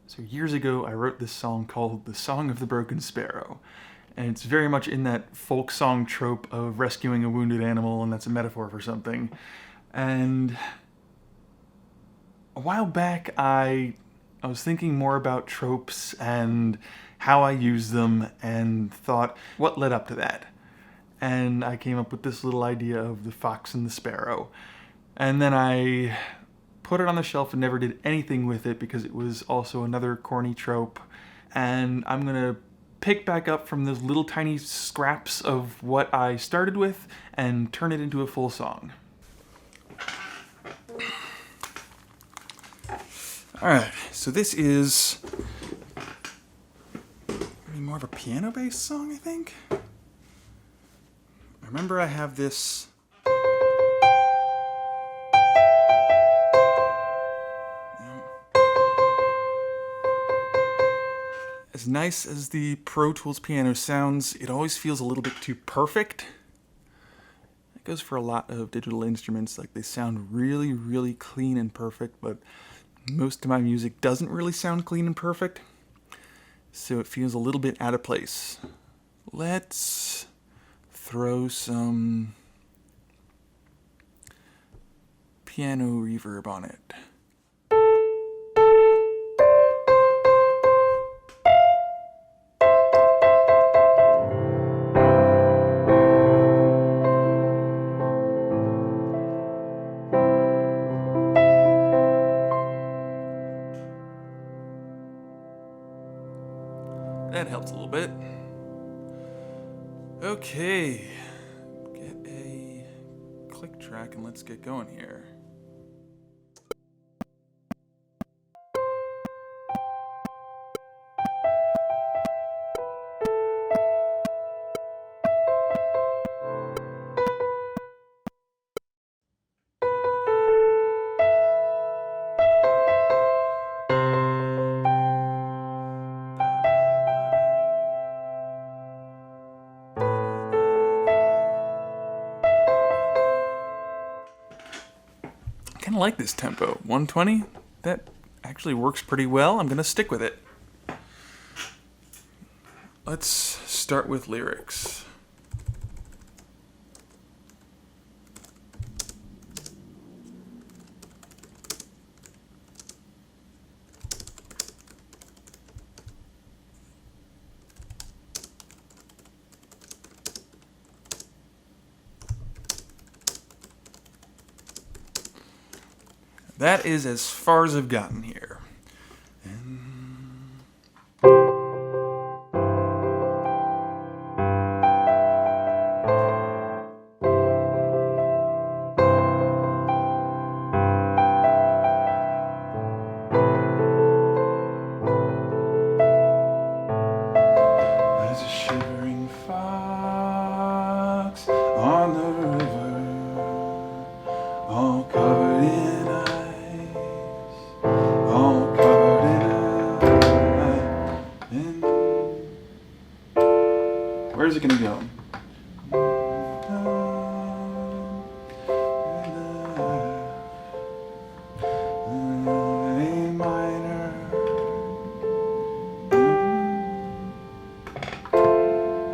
So years ago, I wrote this song called The Song of the Broken Sparrow. And it's very much in that folk song trope of rescuing a wounded animal, and that's a metaphor for something. And a while back, I was thinking more about tropes and how I use them, and thought, what led up to that? And I came up with this little idea of the fox and the sparrow. And then I put it on the shelf and never did anything with it because it was also another corny trope. And I'm gonna pick back up from those little tiny scraps of what I started with and turn it into a full song. Alright, so this is maybe more of a piano-based song, I think? I remember I have this. As nice as the Pro Tools piano sounds, it always feels a little bit too perfect. It goes for a lot of digital instruments, like they sound really, really clean and perfect, but most of my music doesn't really sound clean and perfect, so it feels a little bit out of place. Let's throw some piano reverb on it. That helps a little bit. Okay, get a click track and let's get going here. I kind of like this tempo. 120? That actually works pretty well. I'm going to stick with it. Let's start with lyrics. That is as far as I've gotten here. There's a shivering fox on the river, all covered in ice, all covered in where's it gonna go? A minor.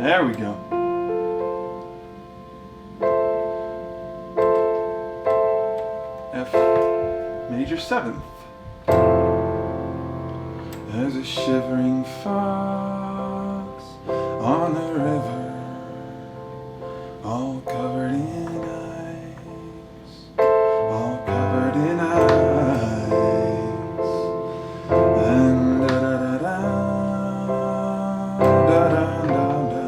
There we go. F major 7th. There's a shivering fox on the river, all covered in ice, all covered in ice. And da da da da, da da da da,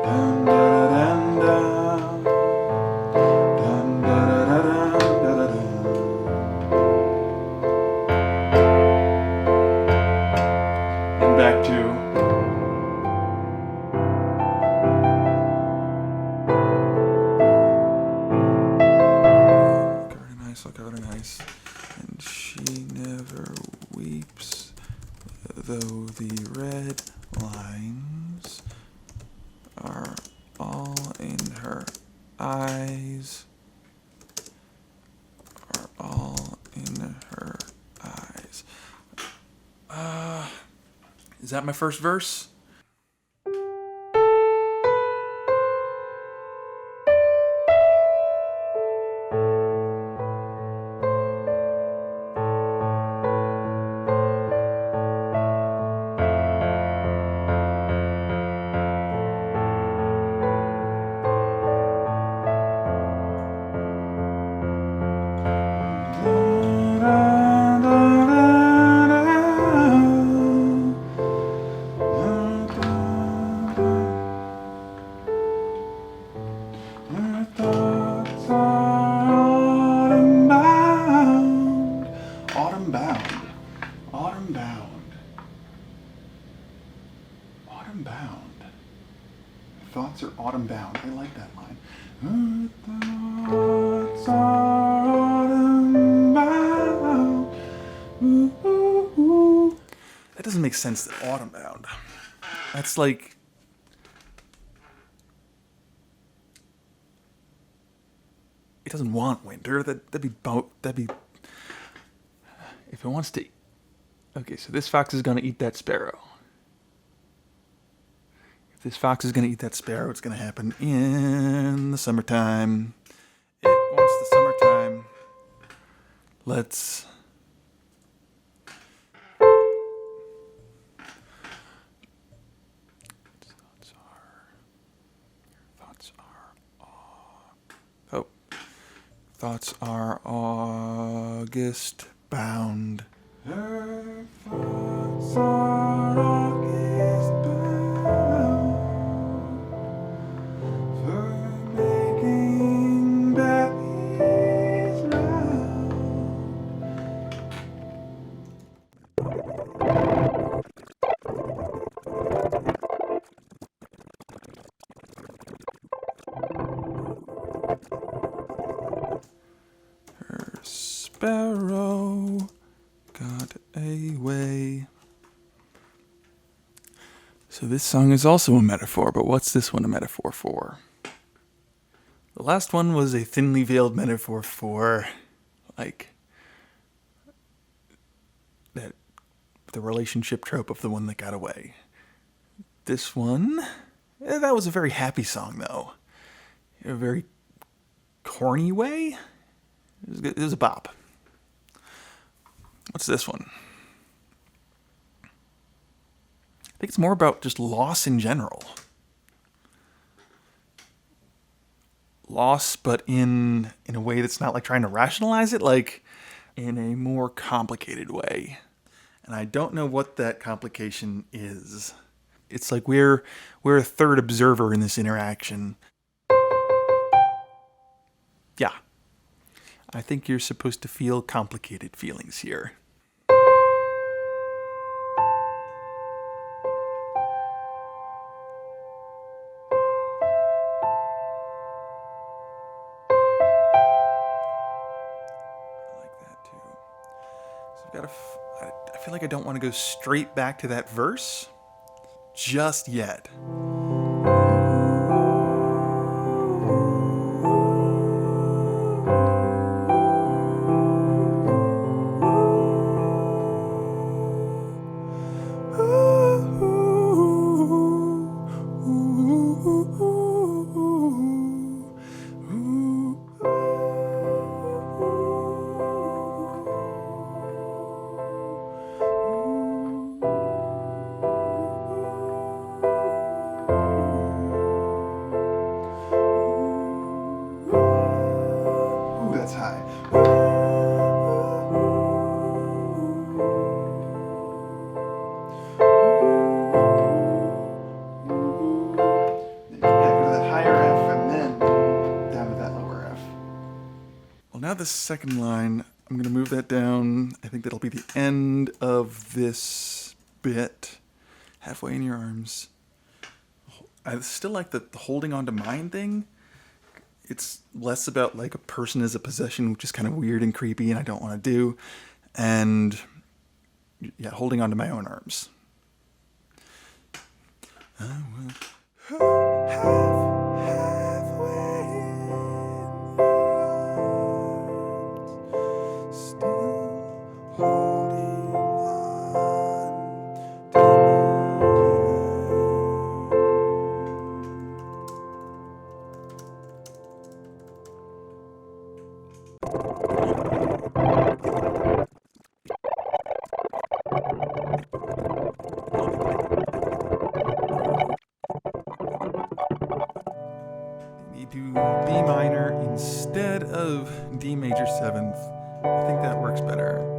dun da da da da, dun da da da da da da. And back to covered in ice, and she never weeps, though the red lines are all in her eyes, are all in her eyes. Is that my first verse? Autumn bound. Autumn bound. Autumn bound. Thoughts are autumn bound. I like that line. Thoughts are autumn bound. Ooh, ooh, ooh. That doesn't make sense, that autumn bound. That's like... It doesn't want winter. That'd be... If it wants to... Okay, so this fox is going to eat that sparrow. If this fox is going to eat that sparrow, it's going to happen in the summertime. It wants the summertime. Let's... Thoughts are August bound. Her thoughts are August bound. For making bellies round. Sparrow got away. So this song is also a metaphor, but what's this one a metaphor for? The last one was a thinly veiled metaphor for, like, that the relationship trope of the one that got away. This one, that was a very happy song, though. In a very corny way. It was a bop. What's this one? I think it's more about just loss in general. Loss, but in a way that's not like trying to rationalize it, like in a more complicated way. And I don't know what that complication is. It's like we're a third observer in this interaction. Yeah. I think you're supposed to feel complicated feelings here. I feel like I don't want to go straight back to that verse just yet. The second line, I'm going to move that down. I think that'll be the end of this bit. Halfway in your arms. I still like the holding on to mine thing. It's less about like a person as a possession, which is kind of weird and creepy and I don't want to do. And yeah, holding on to my own arms. I will halfway in your arms, still holding on B minor instead of D major 7th. I think that works better.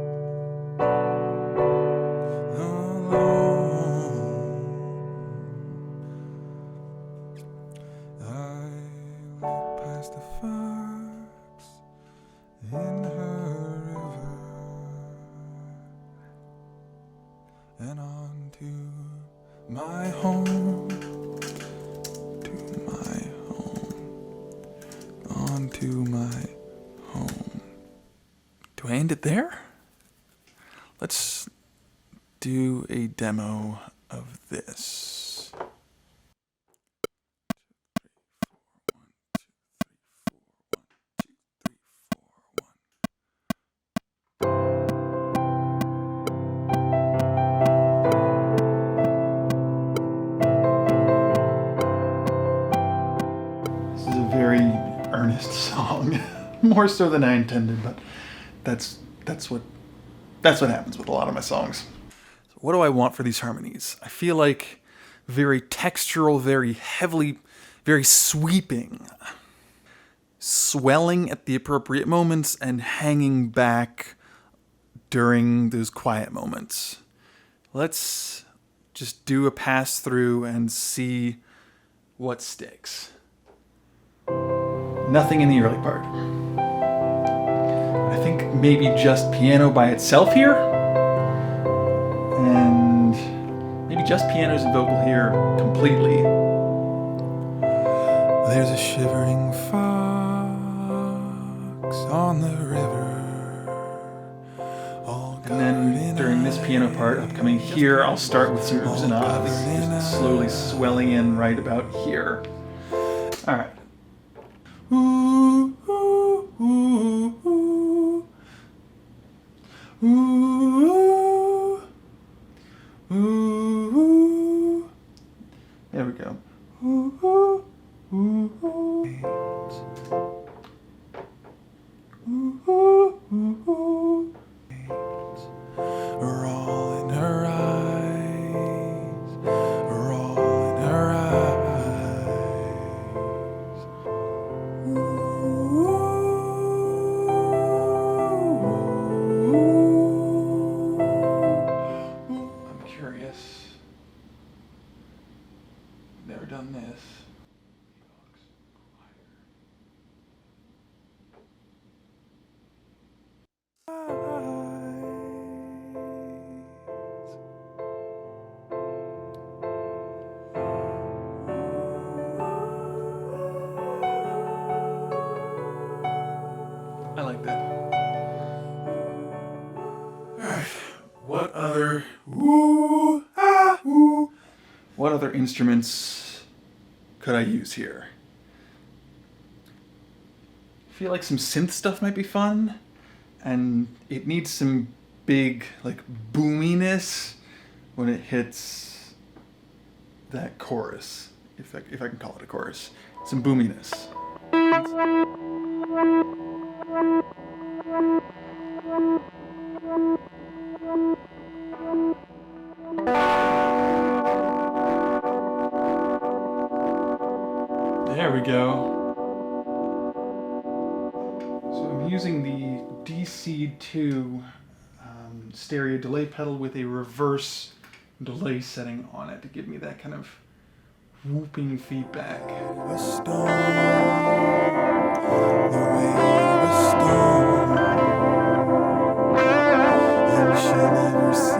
Past the fox in her river and on to my home, on to my home. Do I end it there? Let's do a demo of this. Very earnest song, more so than I intended, but that's what happens with a lot of my songs. So what do I want for these harmonies? I feel like very textural, very heavily, very sweeping, swelling at the appropriate moments and hanging back during those quiet moments. Let's just do a pass through and see what sticks. Nothing in the early part. I think maybe just piano by itself here. And maybe just pianos and vocal here completely. There's a shivering fox on the river. And then during this piano part, upcoming here, I'll start with some oohs and ahs, just slowly swelling in right about here. All right. Ooh, ooh, ooh, ooh, ooh, ooh, ooh. There we go. Ooh, ooh, ooh, ooh. Ooh, ooh, ooh, ooh. We're all in her eyes. We're all in her eyes. I'm curious. Never done this. I like that. Alright. What other what other instruments could I use here? I feel like some synth stuff might be fun, and it needs some big like boominess when it hits that chorus, if I can call it a chorus. Some boominess. There we go. So I'm using the DC2 stereo delay pedal with a reverse delay setting on it to give me that kind of whooping feedback. A stone, the way of a stone, and she'll never see.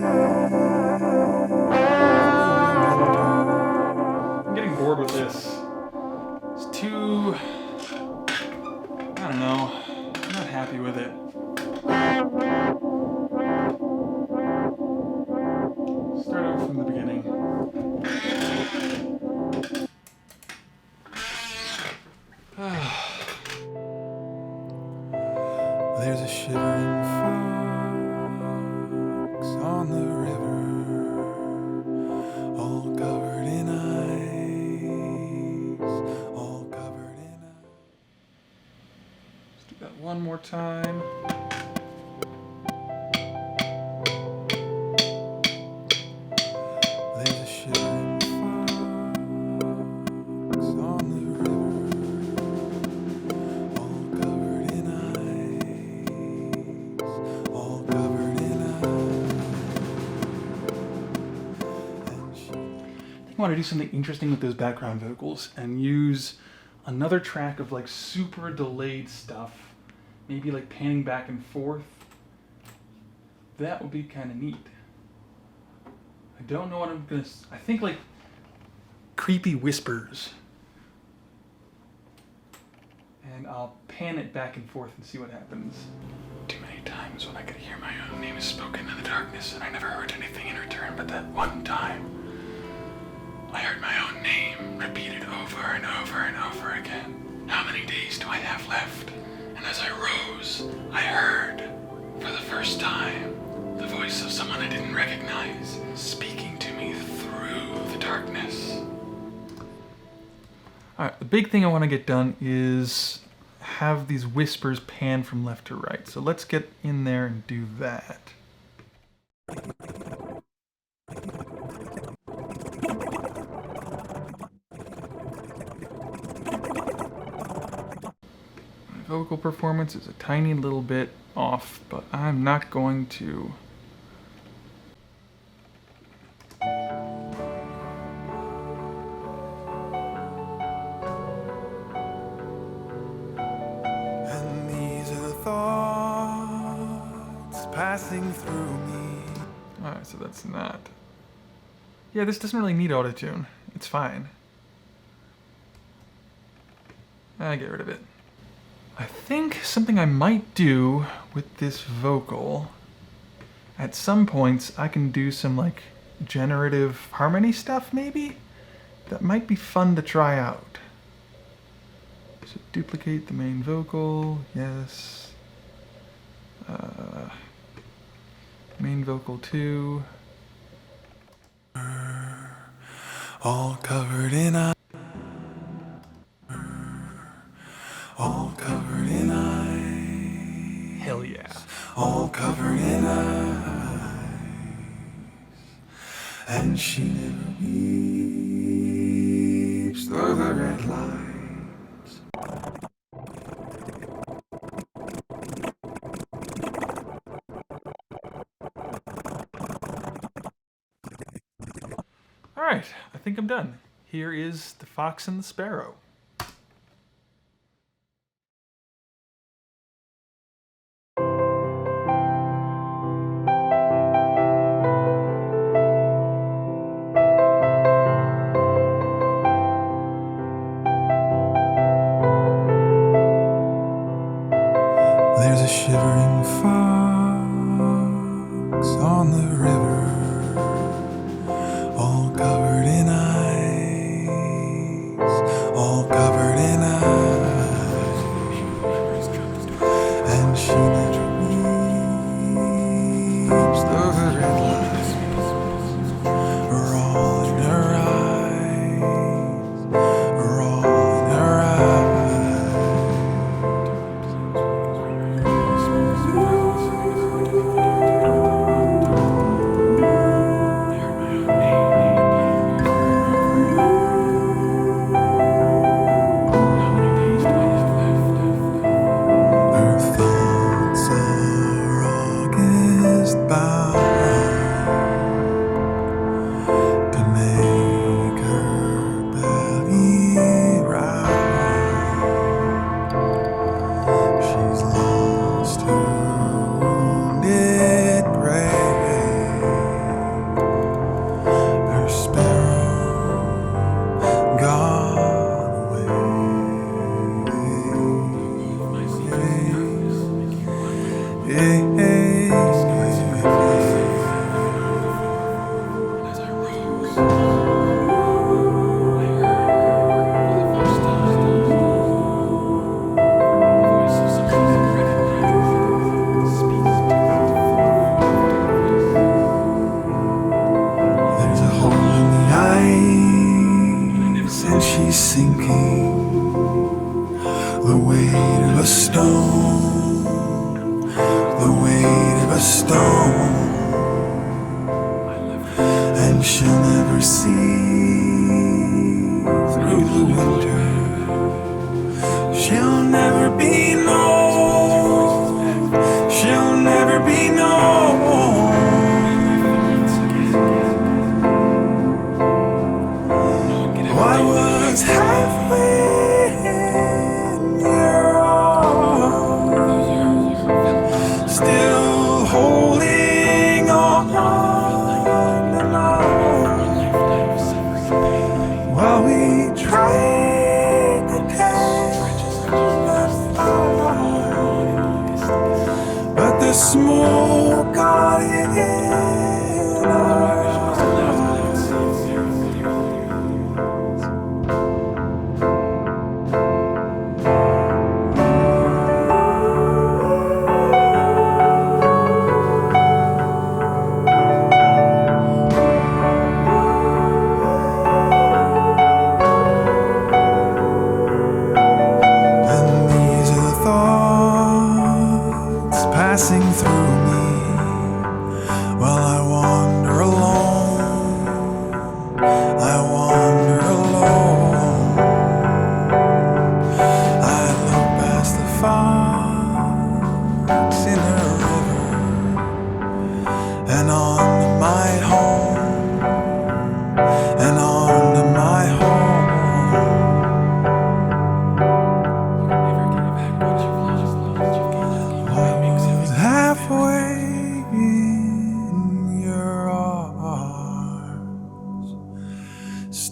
I'm getting bored with this. It's too, I don't know, I'm not happy with it. Start over from the beginning. There's a shivering fox on the river, all covered in ice, all covered in ice. Let's do that one more time. There's a shivering fox on the river, I want to do something interesting with those background vocals and use another track of like super delayed stuff, maybe like panning back and forth. That would be kind of neat. I don't know what I'm gonna, I think like creepy whispers. And I'll pan it back and forth and see what happens. Too many times when I could hear my own name spoken in the darkness and I never heard anything in return but that one time. I heard my own name repeated over and over and over again. How many days do I have left? And as I rose, I heard, for the first time, the voice of someone I didn't recognize, speaking to me through the darkness. Alright, the big thing I want to get done is have these whispers pan from left to right. So let's get in there and do that. My vocal performance is a tiny little bit off, but I'm not going to. Passing through me. Alright, so that's not. Yeah, this doesn't really need autotune. It's fine. I get rid of it. I think something I might do with this vocal, at some points I can do some like generative harmony stuff maybe? That might be fun to try out. So duplicate the main vocal, yes. Main vocal 2. All covered in ice. All covered in ice. Hell yeah. All covered in ice. And she never weeps through the red lights. Alright, I think I'm done. Here is The Fox and the Sparrow. There's a shivering fox on the river, all covered in ice, all covered in ice, and she never weeps through her red lights, are all in her eyes, are all in her eyes. Sinking, the weight of a stone, the weight of a stone, and she'll never see through the winter. She'll never be known, she'll never be known.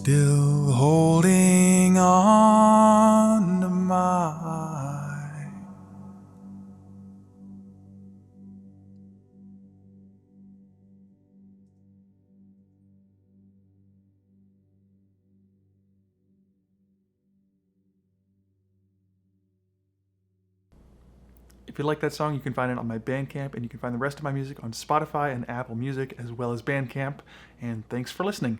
still holding on to mine. If you like that song, you can find it on my Bandcamp, and you can find the rest of my music on Spotify and Apple Music, as well as Bandcamp. And thanks for listening.